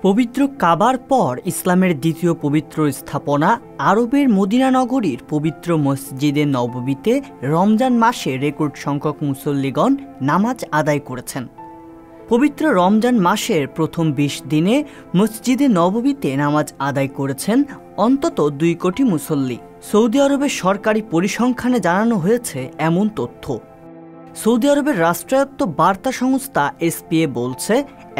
পবিত্র কাবার পর ইসলামের দ্বিতীয় পবিত্র স্থাপনা আরবের মদিনা নগরীর পবিত্র মসজিদে নববীতে রমজান মাসে রেকর্ড সংখ্যক মুসল্লিগণ নামাজ আদায় করেছেন। পবিত্র রমজান মাসের প্রথম ২০ দিনে মসজিদে নববীতে নামাজ আদায় করেছেন অন্তত ২ কোটি মুসল্লি। সৌদি আরবের সরকারি পরিসংখ্যানে জানানো হয়েছে এমন তথ্য। সৌদি আরবের রাষ্ট্রায়ত্ত বার্তা সংস্থা এসপিএ বলছে,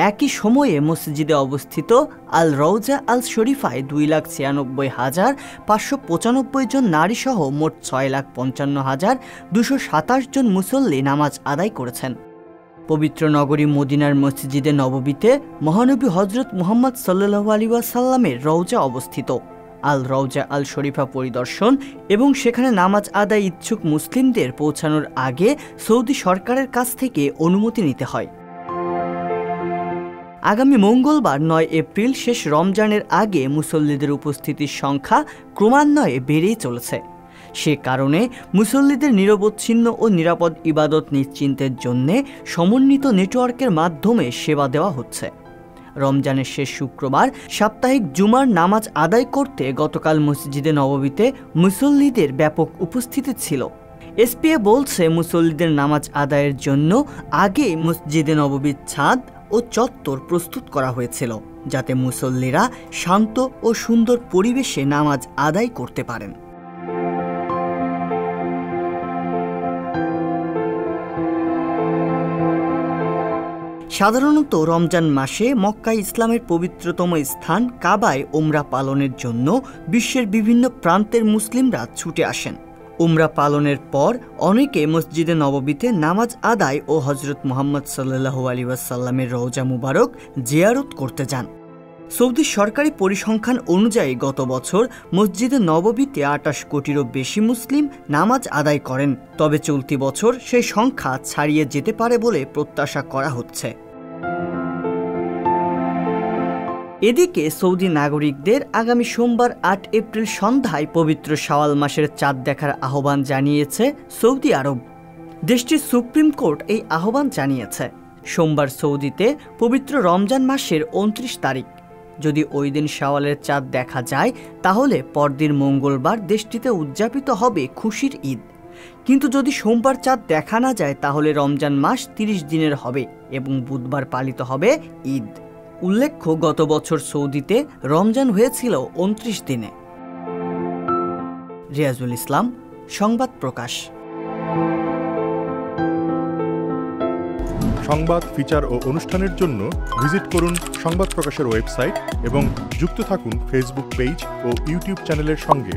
একই সময়ে মসজিদে অবস্থিত আল রওজা আল শরীফায় ২,৯৬,৫৯৫ জন নারীসহ মোট ৬,৫৫,২২৭ জন মুসল্লি নামাজ আদায় করেছেন। পবিত্র নগরী মদিনার মসজিদে নববীতে মহানবী হজরত মুহাম্মদ সাল্লাল্লাহু আলাইহি ওয়াসাল্লামের রওজা অবস্থিত। আল রওজা আল শরীফা পরিদর্শন এবং সেখানে নামাজ আদায় ইচ্ছুক মুসলিমদের পৌঁছানোর আগে সৌদি সরকারের কাছ থেকে অনুমতি নিতে হয়। আগামী মঙ্গলবার ৯ এপ্রিল শেষ রমজানের আগে মুসল্লিদের উপস্থিতির সংখ্যা ক্রমান্বয়ে বেড়েই চলেছে। সে কারণে মুসল্লিদের নিরবচ্ছিন্ন ও নিরাপদ ইবাদত নিশ্চিন্তের জন্য সমন্বিত নেটওয়ার্কের মাধ্যমে সেবা দেওয়া হচ্ছে। রমজানের শেষ শুক্রবার সাপ্তাহিক জুমার নামাজ আদায় করতে গতকাল মসজিদে নববীতে মুসল্লিদের ব্যাপক উপস্থিতি ছিল। এসপিএ বলছে, মুসল্লিদের নামাজ আদায়ের জন্য আগে মসজিদে নববীর ছাদ ও চত্বর প্রস্তুত করা হয়েছিল, যাতে মুসল্লিরা শান্ত ও সুন্দর পরিবেশে নামাজ আদায় করতে পারেন। সাধারণত রমজান মাসে মক্কায় ইসলামের পবিত্রতম স্থান কাবায় ওমরা পালনের জন্য বিশ্বের বিভিন্ন প্রান্তের মুসলিমরা ছুটে আসেন। উমরা পালনের পর অনেকে মসজিদে নববীতে নামাজ আদায় ও হজরত মুহাম্মদ সাল্লাল্লাহু আলাইহি ওয়াসাল্লামের রওজা মুবারক জিয়ারত করতে যান। সৌদি সরকারি পরিসংখ্যান অনুযায়ী গত বছর মসজিদে নববীতে ২৮ কোটিরও বেশি মুসলিম নামাজ আদায় করেন। তবে চলতি বছর সেই সংখ্যা ছাড়িয়ে যেতে পারে বলে প্রত্যাশা করা হচ্ছে। এদিকে সৌদি নাগরিকদের আগামী সোমবার ৮ এপ্রিল সন্ধ্যায় পবিত্র শাওয়াল মাসের চাঁদ দেখার আহ্বান জানিয়েছে সৌদি আরব। দেশটির সুপ্রিম কোর্ট এই আহ্বান জানিয়েছে। সোমবার সৌদিতে পবিত্র রমজান মাসের ২৯ তারিখ। যদি ওই দিন শাওয়ালের চাঁদ দেখা যায়, তাহলে পরদিন মঙ্গলবার দেশটিতে উদযাপিত হবে খুশির ঈদ। কিন্তু যদি সোমবার চাঁদ দেখা না যায়, তাহলে রমজান মাস ৩০ দিনের হবে এবং বুধবার পালিত হবে ঈদ। উল্লেখ্য, গত বছর সৌদিতে রমজান হয়েছিল ২৯ দিনে। রিয়াজুল ইসলাম, সংবাদ প্রকাশ। সংবাদ, ফিচার ও অনুষ্ঠানের জন্য ভিজিট করুন সংবাদ প্রকাশের ওয়েবসাইট এবং যুক্ত থাকুন ফেসবুক পেজ ও ইউটিউব চ্যানেলের সঙ্গে।